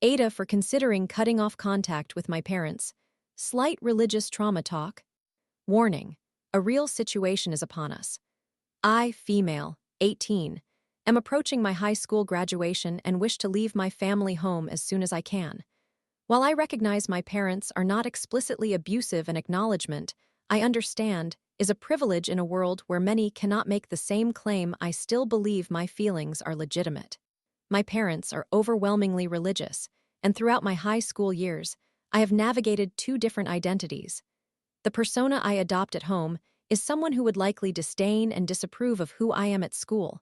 Aita for considering cutting off contact with my parents. Slight religious trauma talk. Warning. A real situation is upon us. I, female, 18, am approaching my high school graduation and wish to leave my family home as soon as I can. While I recognize my parents are not explicitly abusive, and acknowledgement, I understand, is a privilege in a world where many cannot make the same claim. I still believe my feelings are legitimate. My parents are overwhelmingly religious, and throughout my high school years, I have navigated two different identities. The persona I adopt at home is someone who would likely disdain and disapprove of who I am at school.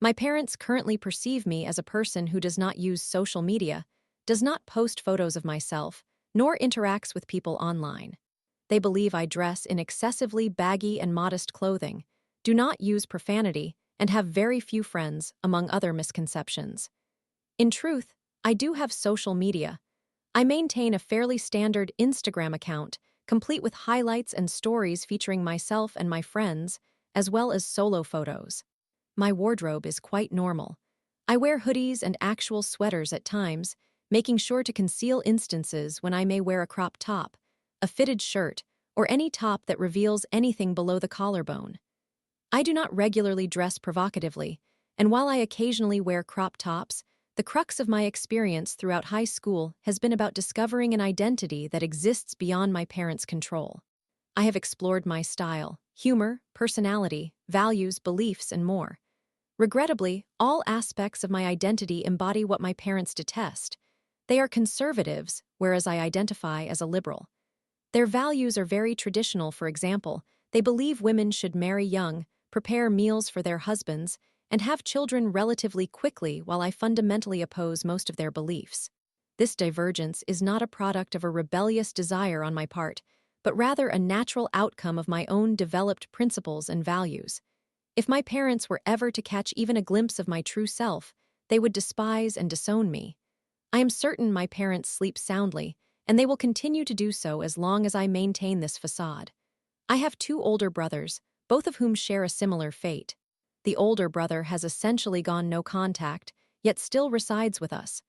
My parents currently perceive me as a person who does not use social media, does not post photos of myself, nor interacts with people online. They believe I dress in excessively baggy and modest clothing, do not use profanity, and have very few friends, among other misconceptions. In truth, I do have social media. I maintain a fairly standard Instagram account, complete with highlights and stories featuring myself and my friends, as well as solo photos. My wardrobe is quite normal. I wear hoodies and actual sweaters at times, making sure to conceal instances when I may wear a crop top, a fitted shirt, or any top that reveals anything below the collarbone. I do not regularly dress provocatively, and while I occasionally wear crop tops, the crux of my experience throughout high school has been about discovering an identity that exists beyond my parents' control. I have explored my style, humor, personality, values, beliefs, and more. Regrettably, all aspects of my identity embody what my parents detest. They are conservatives, whereas I identify as a liberal. Their values are very traditional. For example, they believe women should marry young, prepare meals for their husbands, and have children relatively quickly, while I fundamentally oppose most of their beliefs. This divergence is not a product of a rebellious desire on my part, but rather a natural outcome of my own developed principles and values. If my parents were ever to catch even a glimpse of my true self, they would despise and disown me. I am certain my parents sleep soundly, and they will continue to do so as long as I maintain this facade. I have two older brothers, both of whom share a similar fate. The older brother has essentially gone no contact, yet still resides with us.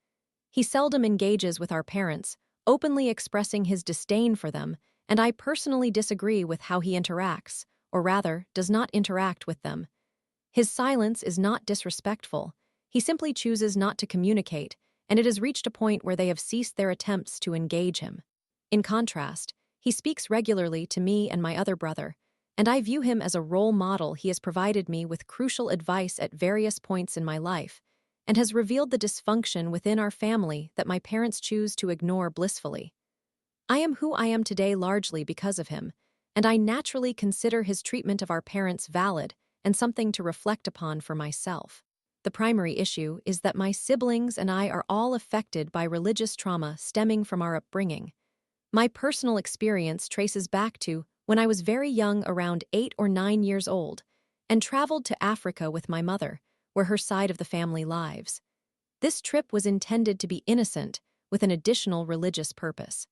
He seldom engages with our parents, openly expressing his disdain for them, and I personally disagree with how he interacts, or rather, does not interact with them. His silence is not disrespectful. He simply chooses not to communicate, and it has reached a point where they have ceased their attempts to engage him. In contrast, he speaks regularly to me and my other brother, and I view him as a role model. He has provided me with crucial advice at various points in my life, and has revealed the dysfunction within our family that my parents choose to ignore blissfully. I am who I am today largely because of him, and I naturally consider his treatment of our parents valid and something to reflect upon for myself. The primary issue is that my siblings and I are all affected by religious trauma stemming from our upbringing. My personal experience traces back to when I was very young, around 8 or 9 years old, and traveled to Africa with my mother, where her side of the family lives. This trip was intended to be innocent, with an additional religious purpose.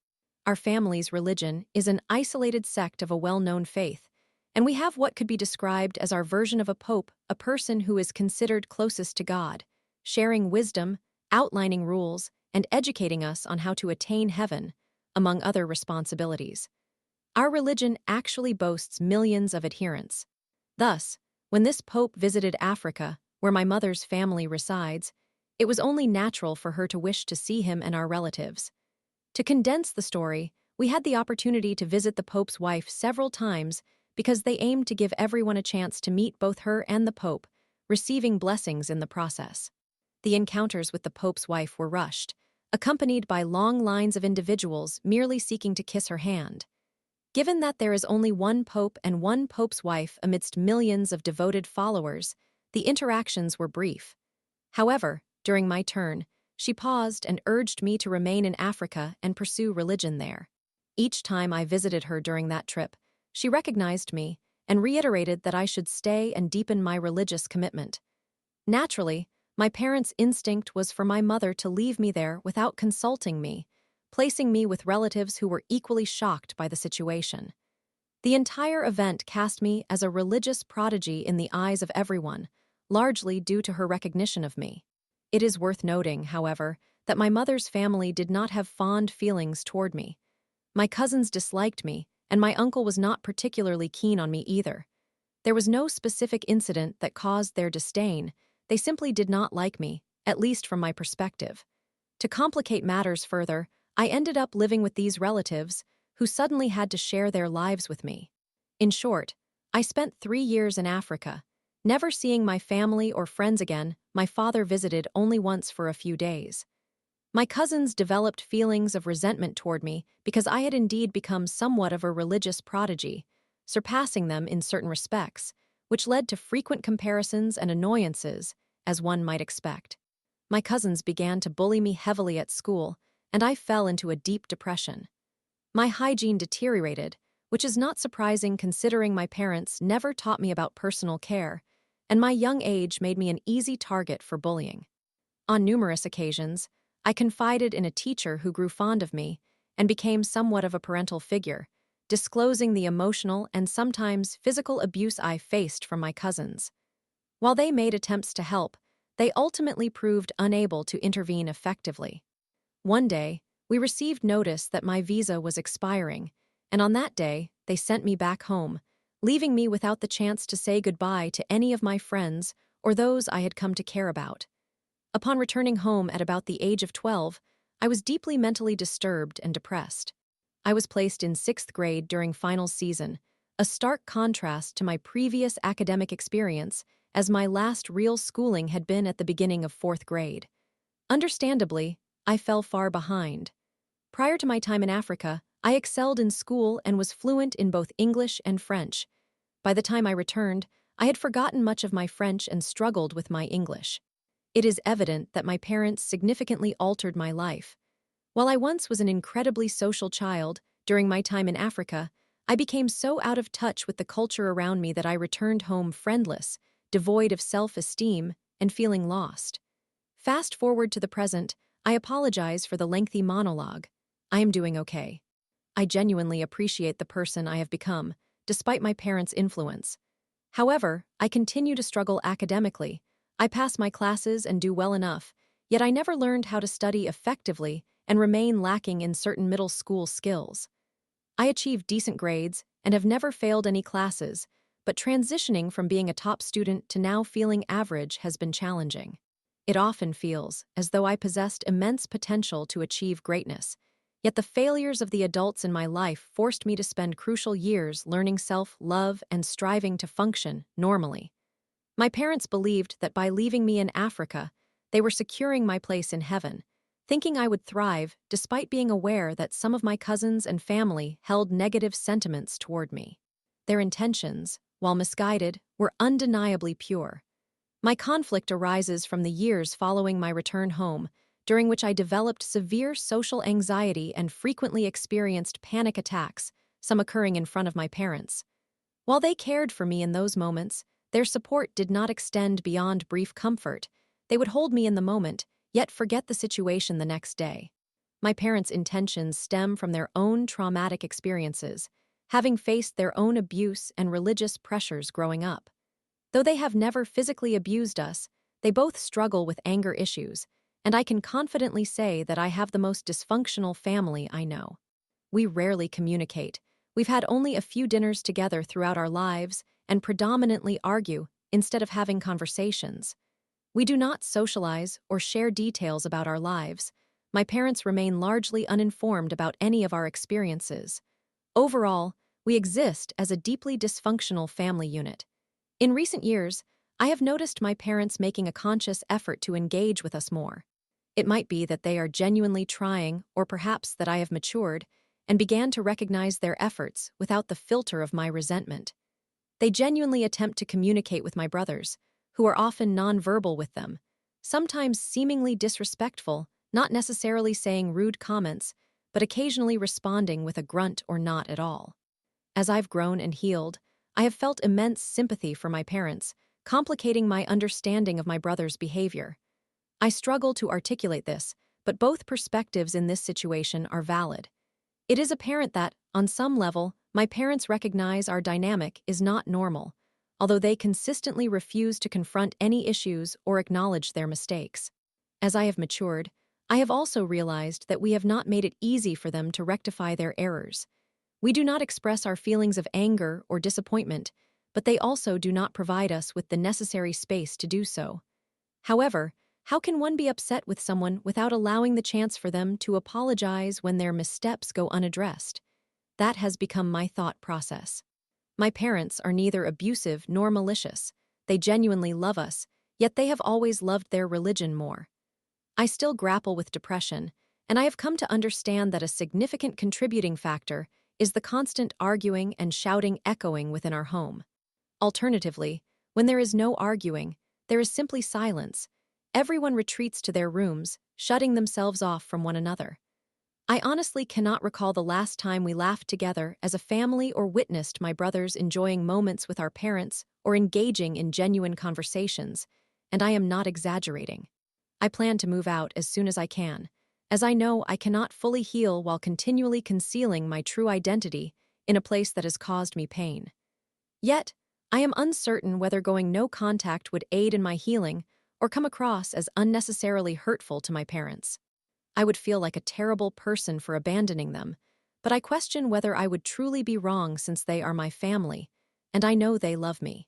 Our family's religion is an isolated sect of a well-known faith, and we have what could be described as our version of a pope, a person who is considered closest to God, sharing wisdom, outlining rules, and educating us on how to attain heaven, among other responsibilities. Our religion actually boasts millions of adherents. Thus, when this pope visited Africa, where my mother's family resides, it was only natural for her to wish to see him and our relatives. To condense the story, we had the opportunity to visit the pope's wife several times because they aimed to give everyone a chance to meet both her and the pope, receiving blessings in the process. The encounters with the pope's wife were rushed, accompanied by long lines of individuals merely seeking to kiss her hand. Given that there is only one pope and one pope's wife amidst millions of devoted followers, the interactions were brief. However, during my turn, she paused and urged me to remain in Africa and pursue religion there. Each time I visited her during that trip, she recognized me and reiterated that I should stay and deepen my religious commitment. Naturally, my parents' instinct was for my mother to leave me there without consulting me, placing me with relatives who were equally shocked by the situation. The entire event cast me as a religious prodigy in the eyes of everyone, largely due to her recognition of me. It is worth noting, however, that my mother's family did not have fond feelings toward me. My cousins disliked me, and my uncle was not particularly keen on me either. There was no specific incident that caused their disdain. They simply did not like me, at least from my perspective. To complicate matters further, I ended up living with these relatives, who suddenly had to share their lives with me. In short, I spent 3 years in Africa. Never seeing my family or friends again, my father visited only once for a few days. My cousins developed feelings of resentment toward me because I had indeed become somewhat of a religious prodigy, surpassing them in certain respects, which led to frequent comparisons and annoyances, as one might expect. My cousins began to bully me heavily at school, and I fell into a deep depression. My hygiene deteriorated, which is not surprising considering my parents never taught me about personal care, and my young age made me an easy target for bullying. On numerous occasions, I confided in a teacher who grew fond of me and became somewhat of a parental figure, disclosing the emotional and sometimes physical abuse I faced from my cousins. While they made attempts to help, they ultimately proved unable to intervene effectively. One day, we received notice that my visa was expiring, and on that day, they sent me back home, leaving me without the chance to say goodbye to any of my friends or those I had come to care about. Upon returning home at about the age of 12, I was deeply mentally disturbed and depressed. I was placed in 6th grade during finals season, a stark contrast to my previous academic experience, as my last real schooling had been at the beginning of 4th grade. Understandably, I fell far behind. Prior to my time in Africa, I excelled in school and was fluent in both English and French. By the time I returned, I had forgotten much of my French and struggled with my English. It is evident that my parents significantly altered my life. While I once was an incredibly social child, during my time in Africa, I became so out of touch with the culture around me that I returned home friendless, devoid of self-esteem, and feeling lost. Fast forward to the present, I apologize for the lengthy monologue. I am doing okay. I genuinely appreciate the person I have become, despite my parents' influence. However, I continue to struggle academically. I pass my classes and do well enough, yet I never learned how to study effectively and remain lacking in certain middle school skills. I achieved decent grades and have never failed any classes, but transitioning from being a top student to now feeling average has been challenging. It often feels as though I possessed immense potential to achieve greatness, yet the failures of the adults in my life forced me to spend crucial years learning self-love and striving to function normally. My parents believed that by leaving me in Africa, they were securing my place in heaven, thinking I would thrive despite being aware that some of my cousins and family held negative sentiments toward me. Their intentions, while misguided, were undeniably pure. My conflict arises from the years following my return home, during which I developed severe social anxiety and frequently experienced panic attacks, some occurring in front of my parents. While they cared for me in those moments, their support did not extend beyond brief comfort. They would hold me in the moment, yet forget the situation the next day. My parents' intentions stem from their own traumatic experiences, having faced their own abuse and religious pressures growing up. Though they have never physically abused us, they both struggle with anger issues, and I can confidently say that I have the most dysfunctional family I know. We rarely communicate. We've had only a few dinners together throughout our lives and predominantly argue instead of having conversations. We do not socialize or share details about our lives. My parents remain largely uninformed about any of our experiences. Overall, we exist as a deeply dysfunctional family unit. In recent years, I have noticed my parents making a conscious effort to engage with us more. It might be that they are genuinely trying, or perhaps that I have matured and began to recognize their efforts without the filter of my resentment. They genuinely attempt to communicate with my brothers, who are often nonverbal with them, sometimes seemingly disrespectful, not necessarily saying rude comments, but occasionally responding with a grunt or not at all. As I've grown and healed, I have felt immense sympathy for my parents, complicating my understanding of my brother's behavior. I struggle to articulate this, but both perspectives in this situation are valid. It is apparent that, on some level, my parents recognize our dynamic is not normal, although they consistently refuse to confront any issues or acknowledge their mistakes. As I have matured, I have also realized that we have not made it easy for them to rectify their errors. We do not express our feelings of anger or disappointment, but they also do not provide us with the necessary space to do so. However, how can one be upset with someone without allowing the chance for them to apologize when their missteps go unaddressed? That has become my thought process. My parents are neither abusive nor malicious. They genuinely love us, yet they have always loved their religion more. I still grapple with depression, and I have come to understand that a significant contributing factor is the constant arguing and shouting echoing within our home. Alternatively, when there is no arguing, there is simply silence. Everyone retreats to their rooms, shutting themselves off from one another. I honestly cannot recall the last time we laughed together as a family or witnessed my brothers enjoying moments with our parents or engaging in genuine conversations, and I am not exaggerating. I plan to move out as soon as I can, as I know I cannot fully heal while continually concealing my true identity in a place that has caused me pain. Yet, I am uncertain whether going no contact would aid in my healing or come across as unnecessarily hurtful to my parents. I would feel like a terrible person for abandoning them, but I question whether I would truly be wrong since they are my family, and I know they love me.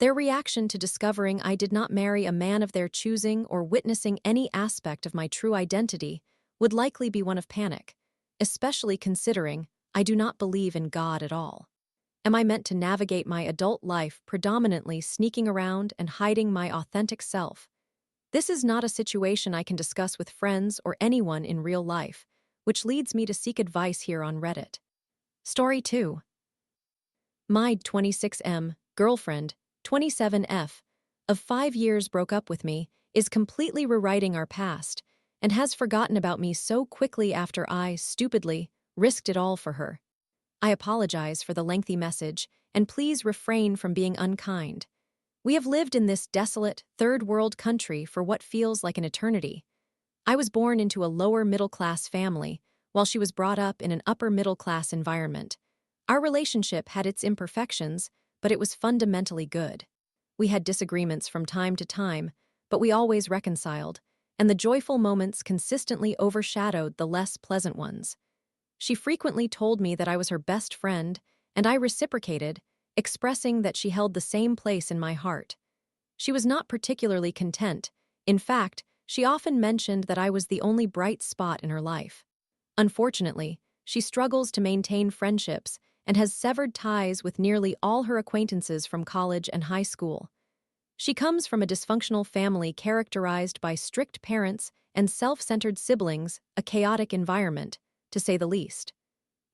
Their reaction to discovering I did not marry a man of their choosing or witnessing any aspect of my true identity would likely be one of panic, especially considering I do not believe in God at all. Am I meant to navigate my adult life predominantly sneaking around and hiding my authentic self? This is not a situation I can discuss with friends or anyone in real life, which leads me to seek advice here on Reddit. Story 2. My 26M girlfriend, 27F, of 5 years broke up with me, is completely rewriting our past, and has forgotten about me so quickly after I, stupidly, risked it all for her. I apologize for the lengthy message, and please refrain from being unkind. We have lived in this desolate, third-world country for what feels like an eternity. I was born into a lower-middle-class family, while she was brought up in an upper-middle-class environment. Our relationship had its imperfections, but it was fundamentally good. We had disagreements from time to time, but we always reconciled, and the joyful moments consistently overshadowed the less pleasant ones. She frequently told me that I was her best friend, and I reciprocated, expressing that she held the same place in my heart. She was not particularly content. In fact, she often mentioned that I was the only bright spot in her life. Unfortunately, she struggles to maintain friendships and has severed ties with nearly all her acquaintances from college and high school. She comes from a dysfunctional family characterized by strict parents and self-centered siblings, a chaotic environment, to say the least.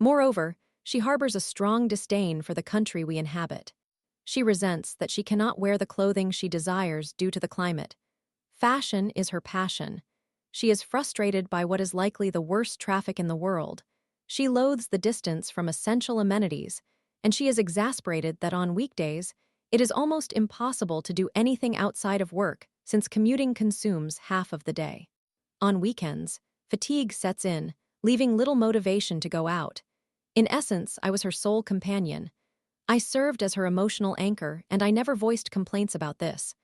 Moreover, she harbors a strong disdain for the country we inhabit. She resents that she cannot wear the clothing she desires due to the climate. Fashion is her passion. She is frustrated by what is likely the worst traffic in the world. She loathes the distance from essential amenities, and she is exasperated that on weekdays, it is almost impossible to do anything outside of work since commuting consumes half of the day. On weekends, fatigue sets in, leaving little motivation to go out. In essence, I was her sole companion. I served as her emotional anchor, and I never voiced complaints about this.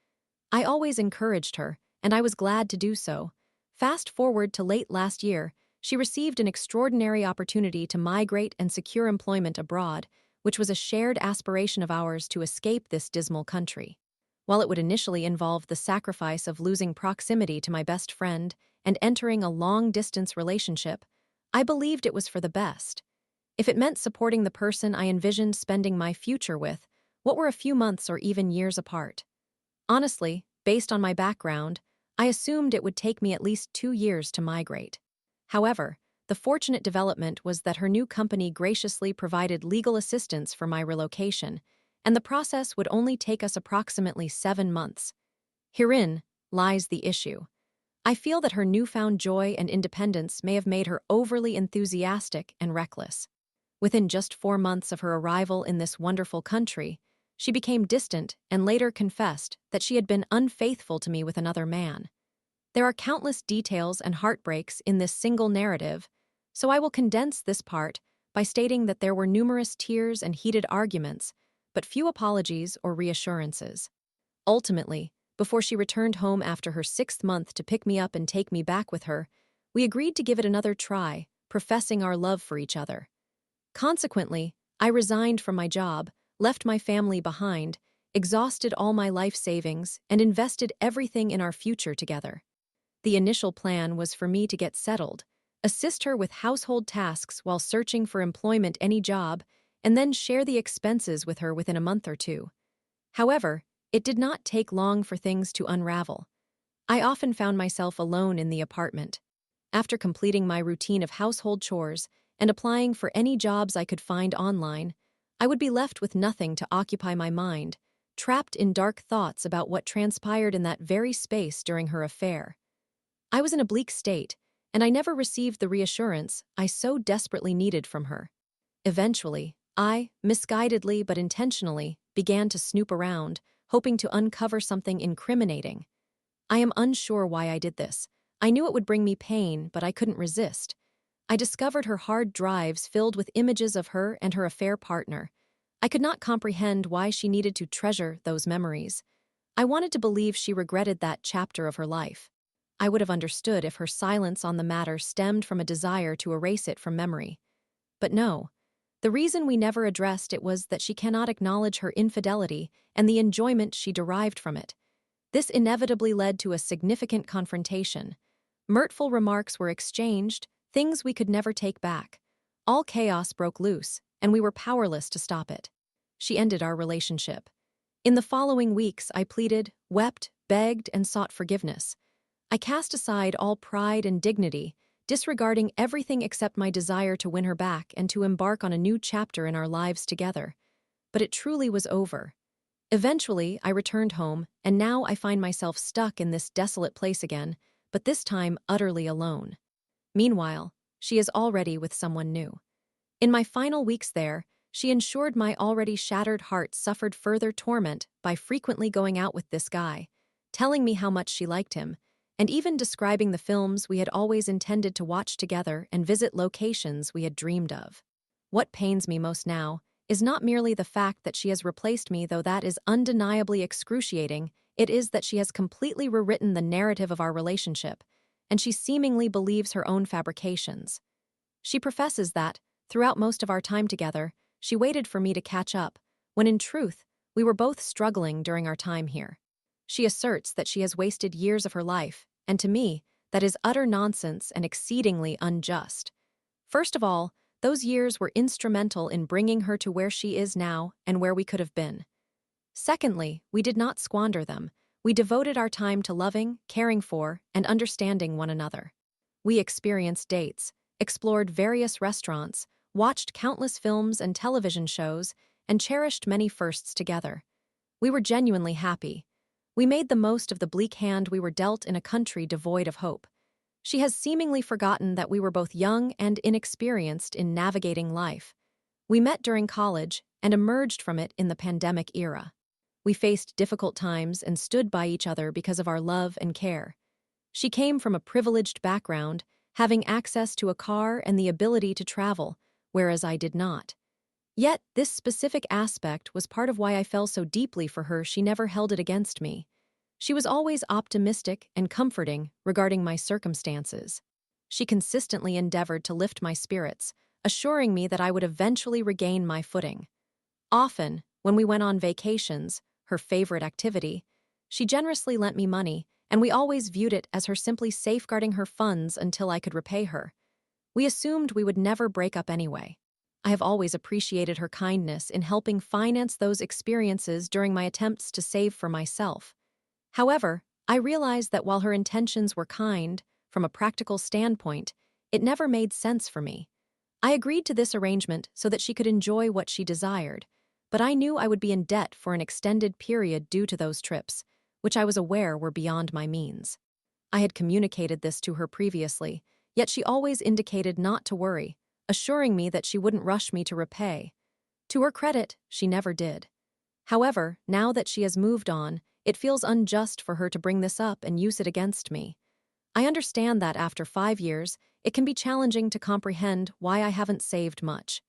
I always encouraged her, and I was glad to do so. Fast forward to late last year, she received an extraordinary opportunity to migrate and secure employment abroad, which was a shared aspiration of ours to escape this dismal country. While it would initially involve the sacrifice of losing proximity to my best friend and entering a long-distance relationship, I believed it was for the best. If it meant supporting the person I envisioned spending my future with, what were a few months or even years apart? Honestly, based on my background, I assumed it would take me at least 2 years to migrate. However, the fortunate development was that her new company graciously provided legal assistance for my relocation, and the process would only take us approximately 7 months. Herein lies the issue. I feel that her newfound joy and independence may have made her overly enthusiastic and reckless. Within just 4 months of her arrival in this wonderful country, she became distant and later confessed that she had been unfaithful to me with another man. There are countless details and heartbreaks in this single narrative, so I will condense this part by stating that there were numerous tears and heated arguments, but few apologies or reassurances. Ultimately, before she returned home after her 6th month to pick me up and take me back with her, We agreed to give it another try, professing our love for each other. Consequently, I resigned from my job, left my family behind, exhausted all my life savings, and invested everything in our future together. The initial plan was for me to get settled, assist her with household tasks while searching for employment any job, and then share the expenses with her within a month or two. However, it did not take long for things to unravel. I often found myself alone in the apartment. After completing my routine of household chores and applying for any jobs I could find online, I would be left with nothing to occupy my mind, trapped in dark thoughts about what transpired in that very space during her affair. I was in a bleak state, and I never received the reassurance I so desperately needed from her. Eventually, I, misguidedly but intentionally, began to snoop around, hoping to uncover something incriminating. I am unsure why I did this. I knew it would bring me pain, but I couldn't resist. I discovered her hard drives filled with images of her and her affair partner. I could not comprehend why she needed to treasure those memories. I wanted to believe she regretted that chapter of her life. I would have understood if her silence on the matter stemmed from a desire to erase it from memory. But no. The reason we never addressed it was that she cannot acknowledge her infidelity and the enjoyment she derived from it. This inevitably led to a significant confrontation. Mirthful remarks were exchanged, things we could never take back. All chaos broke loose, and we were powerless to stop it. She ended our relationship. In the following weeks, I pleaded, wept, begged, and sought forgiveness. I cast aside all pride and dignity, disregarding everything except my desire to win her back and to embark on a new chapter in our lives together. But it truly was over. Eventually, I returned home, and now I find myself stuck in this desolate place again, but this time utterly alone. Meanwhile, she is already with someone new. In my final weeks there, she ensured my already shattered heart suffered further torment by frequently going out with this guy, telling me how much she liked him, and even describing the films we had always intended to watch together and visit locations we had dreamed of. What pains me most now is not merely the fact that she has replaced me, though that is undeniably excruciating. It is that she has completely rewritten the narrative of our relationship, and she seemingly believes her own fabrications. She professes that, throughout most of our time together, she waited for me to catch up, when in truth, we were both struggling during our time here. She asserts that she has wasted years of her life, and to me, that is utter nonsense and exceedingly unjust. First of all, those years were instrumental in bringing her to where she is now and where we could have been. Secondly, we did not squander them. We devoted our time to loving, caring for, and understanding one another. We experienced dates, explored various restaurants, watched countless films and television shows, and cherished many firsts together. We were genuinely happy. We made the most of the bleak hand we were dealt in a country devoid of hope. She has seemingly forgotten that we were both young and inexperienced in navigating life. We met during college and emerged from it in the pandemic era. We faced difficult times and stood by each other because of our love and care. She came from a privileged background, having access to a car and the ability to travel, whereas I did not. Yet, this specific aspect was part of why I fell so deeply for her. She never held it against me. She was always optimistic and comforting regarding my circumstances. She consistently endeavored to lift my spirits, assuring me that I would eventually regain my footing. Often, when we went on vacations, her favorite activity, she generously lent me money, and we always viewed it as her simply safeguarding her funds until I could repay her. We assumed we would never break up anyway. I have always appreciated her kindness in helping finance those experiences during my attempts to save for myself. However, I realized that while her intentions were kind, from a practical standpoint, it never made sense for me. I agreed to this arrangement so that she could enjoy what she desired, but I knew I would be in debt for an extended period due to those trips, which I was aware were beyond my means. I had communicated this to her previously, yet she always indicated not to worry, assuring me that she wouldn't rush me to repay. To her credit, she never did. However, now that she has moved on, it feels unjust for her to bring this up and use it against me. I understand that after 5 years, it can be challenging to comprehend why I haven't saved much.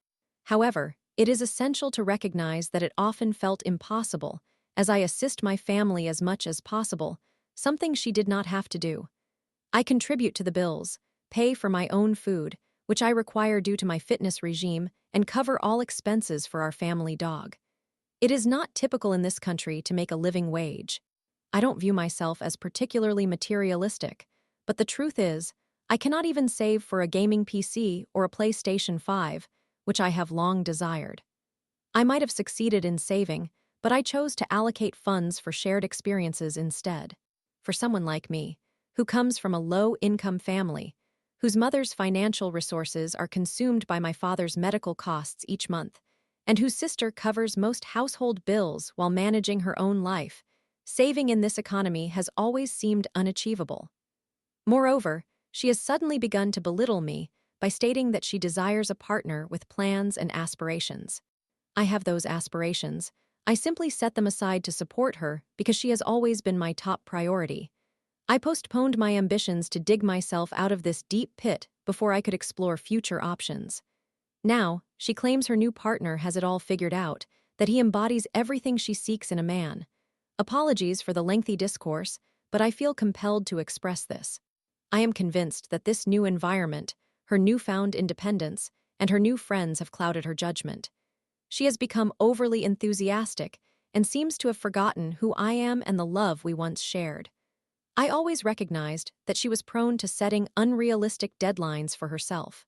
However, it is essential to recognize that it often felt impossible, as I assist my family as much as possible, something she did not have to do. I contribute to the bills, pay for my own food, which I require due to my fitness regime, and cover all expenses for our family dog. It is not typical in this country to make a living wage. I don't view myself as particularly materialistic, but the truth is, I cannot even save for a gaming PC or a PlayStation 5, which I have long desired. I might have succeeded in saving, but I chose to allocate funds for shared experiences instead. For someone like me, who comes from a low-income family, whose mother's financial resources are consumed by my father's medical costs each month, and whose sister covers most household bills while managing her own life, saving in this economy has always seemed unachievable. Moreover, she has suddenly begun to belittle me by stating that she desires a partner with plans and aspirations. I have those aspirations. I simply set them aside to support her because she has always been my top priority. I postponed my ambitions to dig myself out of this deep pit before I could explore future options. Now, she claims her new partner has it all figured out, that he embodies everything she seeks in a man. Apologies for the lengthy discourse, but I feel compelled to express this. I am convinced that this new environment, her newfound independence, and her new friends have clouded her judgment. She has become overly enthusiastic and seems to have forgotten who I am and the love we once shared. I always recognized that she was prone to setting unrealistic deadlines for herself.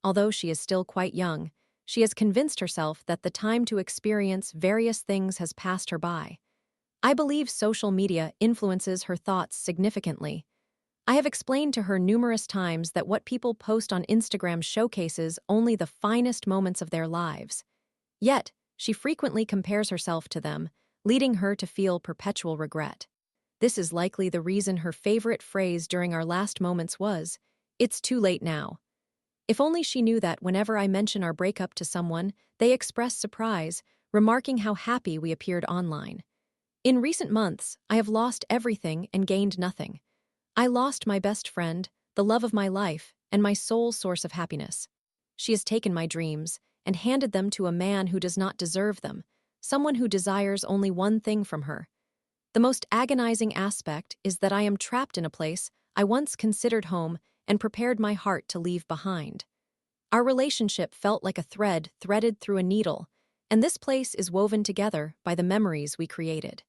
Although she is still quite young, she has convinced herself that the time to experience various things has passed her by. I believe social media influences her thoughts significantly. I have explained to her numerous times that what people post on Instagram showcases only the finest moments of their lives. Yet, she frequently compares herself to them, leading her to feel perpetual regret. This is likely the reason her favorite phrase during our last moments was, "It's too late now." If only she knew that whenever I mention our breakup to someone, they express surprise, remarking how happy we appeared online. In recent months, I have lost everything and gained nothing. I lost my best friend, the love of my life, and my sole source of happiness. She has taken my dreams and handed them to a man who does not deserve them, someone who desires only one thing from her. The most agonizing aspect is that I am trapped in a place I once considered home and prepared my heart to leave behind. Our relationship felt like a thread threaded through a needle, and this place is woven together by the memories we created.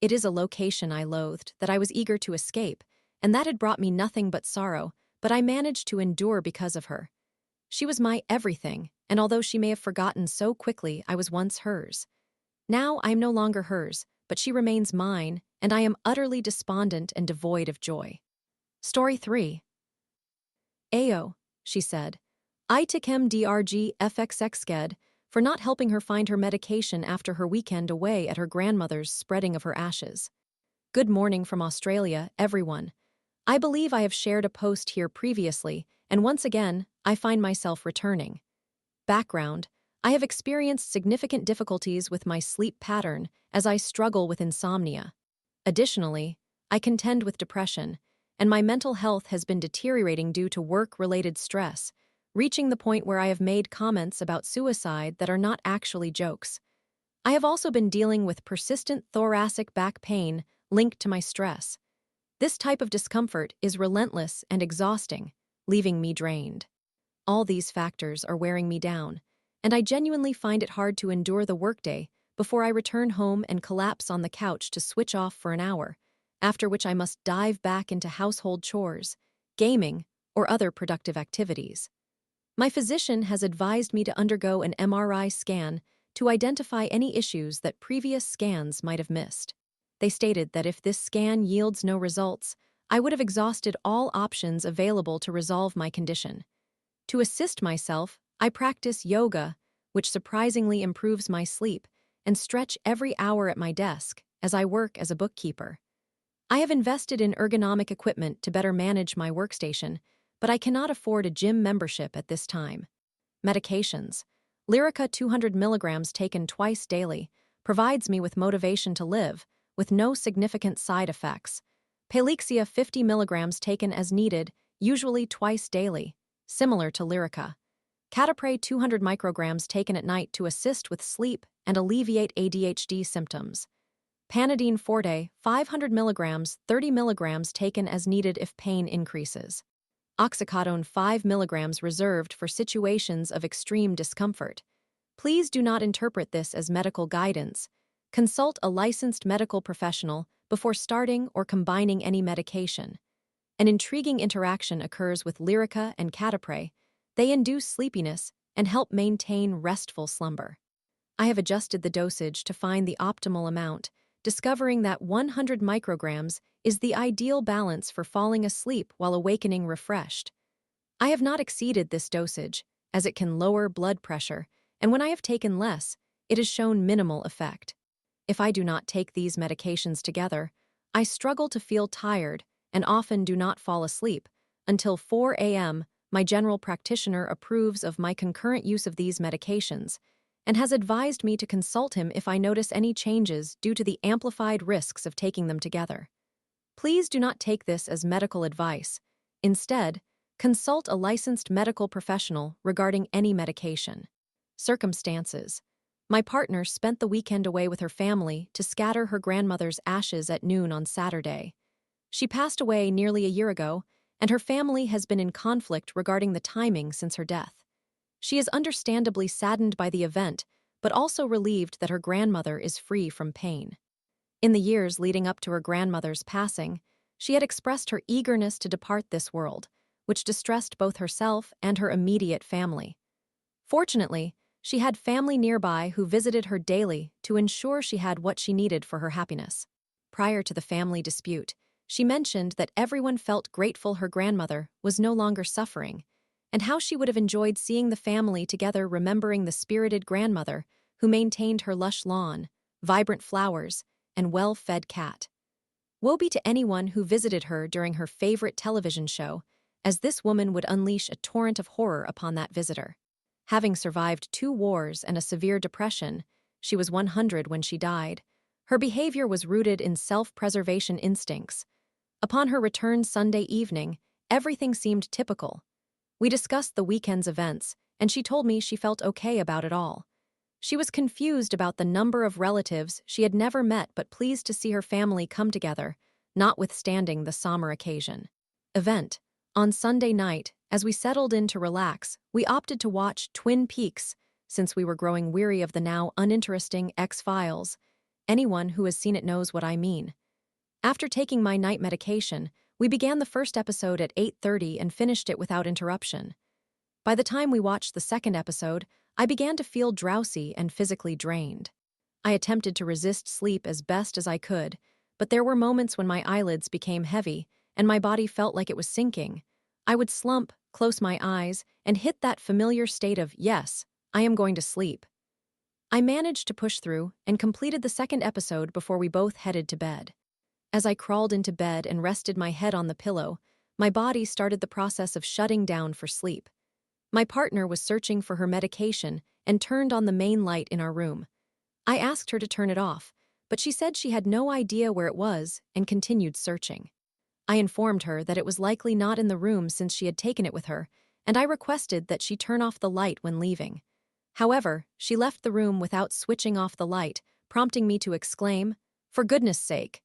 It is a location I loathed, that I was eager to escape, and that had brought me nothing but sorrow, but I managed to endure because of her. She was my everything, and although she may have forgotten so quickly, I was once hers. Now I am no longer hers, but she remains mine, and I am utterly despondent and devoid of joy. Story 3. Ayo, she said. Aita kem drg fxxged for not helping her find her medication after her weekend away at her grandmother's spreading of her ashes. Good morning from Australia, everyone. I believe I have shared a post here previously, and once again, I find myself returning. Background: I have experienced significant difficulties with my sleep pattern as I struggle with insomnia. Additionally, I contend with depression, and my mental health has been deteriorating due to work-related stress, reaching the point where I have made comments about suicide that are not actually jokes. I have also been dealing with persistent thoracic back pain linked to my stress. This type of discomfort is relentless and exhausting, leaving me drained. All these factors are wearing me down, and I genuinely find it hard to endure the workday before I return home and collapse on the couch to switch off for an hour, after which I must dive back into household chores, gaming, or other productive activities. My physician has advised me to undergo an MRI scan to identify any issues that previous scans might have missed. They stated that if this scan yields no results, I would have exhausted all options available to resolve my condition. To assist myself, I practice yoga, which surprisingly improves my sleep, and stretch every hour at my desk as I work as a bookkeeper. I have invested in ergonomic equipment to better manage my workstation, but I cannot afford a gym membership at this time. Medications. Lyrica 200 mg taken twice daily provides me with motivation to live, with no significant side effects. Palexia 50 mg taken as needed, usually twice daily, similar to Lyrica. Catapray 200 micrograms taken at night to assist with sleep and alleviate ADHD symptoms. Panadeine Forte 500 mg 30 mg taken as needed if pain increases. Oxycodone 5 milligrams reserved for situations of extreme discomfort. Please do not interpret this as medical guidance. Consult a licensed medical professional before starting or combining any medication. An intriguing interaction occurs with Lyrica and Catapray. They induce sleepiness and help maintain restful slumber. I have adjusted the dosage to find the optimal amount, discovering that 100 micrograms is the ideal balance for falling asleep while awakening refreshed. I have not exceeded this dosage, as it can lower blood pressure, and when I have taken less, it has shown minimal effect. If I do not take these medications together, I struggle to feel tired and often do not fall asleep until 4 a.m. My general practitioner approves of my concurrent use of these medications and has advised me to consult him if I notice any changes due to the amplified risks of taking them together. Please do not take this as medical advice. Instead, consult a licensed medical professional regarding any medication. Circumstances. My partner spent the weekend away with her family to scatter her grandmother's ashes at noon on Saturday. She passed away nearly a year ago, and her family has been in conflict regarding the timing since her death. She is understandably saddened by the event, but also relieved that her grandmother is free from pain. In the years leading up to her grandmother's passing, she had expressed her eagerness to depart this world, which distressed both herself and her immediate family. Fortunately, she had family nearby who visited her daily to ensure she had what she needed for her happiness. Prior to the family dispute, she mentioned that everyone felt grateful her grandmother was no longer suffering, and how she would have enjoyed seeing the family together remembering the spirited grandmother who maintained her lush lawn, vibrant flowers, and well-fed cat. Woe be to anyone who visited her during her favorite television show, as this woman would unleash a torrent of horror upon that visitor. Having survived 2 wars and a severe depression, she was 100 when she died. Her behavior was rooted in self-preservation instincts. Upon her return Sunday evening, everything seemed typical. We discussed the weekend's events, and she told me she felt okay about it all. She was confused about the number of relatives she had never met but pleased to see her family come together, notwithstanding the somber occasion. Event. On Sunday night, as we settled in to relax, we opted to watch Twin Peaks, since we were growing weary of the now uninteresting X-Files. Anyone who has seen it knows what I mean. After taking my night medication, we began the first episode at 8:30 and finished it without interruption. By the time we watched the second episode, I began to feel drowsy and physically drained. I attempted to resist sleep as best as I could, but there were moments when my eyelids became heavy and my body felt like it was sinking. I would slump, close my eyes, and hit that familiar state of, yes, I am going to sleep. I managed to push through and completed the second episode before we both headed to bed. As I crawled into bed and rested my head on the pillow, my body started the process of shutting down for sleep. My partner was searching for her medication and turned on the main light in our room. I asked her to turn it off, but she said she had no idea where it was and continued searching. I informed her that it was likely not in the room since she had taken it with her, and I requested that she turn off the light when leaving. However, she left the room without switching off the light, prompting me to exclaim, "For goodness sake!"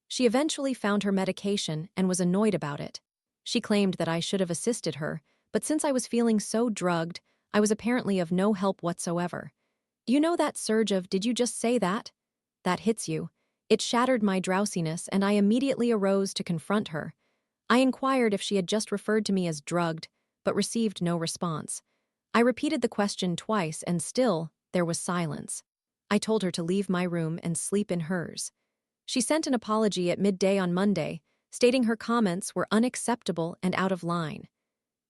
She eventually found her medication and was annoyed about it. She claimed that I should have assisted her, but since I was feeling so drugged, I was apparently of no help whatsoever. Do you know that surge of "did you just say that?" That hits you. It shattered my drowsiness, and I immediately arose to confront her. I inquired if she had just referred to me as drugged, but received no response. I repeated the question twice, and still, there was silence. I told her to leave my room and sleep in hers. She sent an apology at midday on Monday, stating her comments were unacceptable and out of line.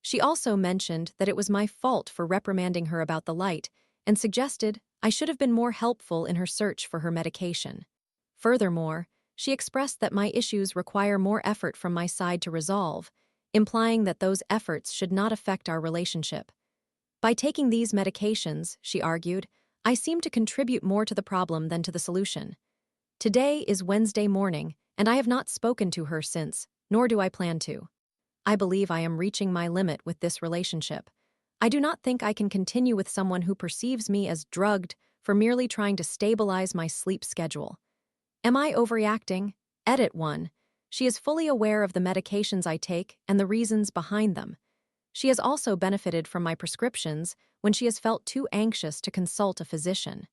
She also mentioned that it was my fault for reprimanding her about the light, and suggested I should have been more helpful in her search for her medication. Furthermore, she expressed that my issues require more effort from my side to resolve, implying that those efforts should not affect our relationship. By taking these medications, she argued, I seem to contribute more to the problem than to the solution. Today is Wednesday morning, and I have not spoken to her since, nor do I plan to. I believe I am reaching my limit with this relationship. I do not think I can continue with someone who perceives me as drugged for merely trying to stabilize my sleep schedule. Am I overreacting? Edit 1. She is fully aware of the medications I take and the reasons behind them. She has also benefited from my prescriptions when she has felt too anxious to consult a physician.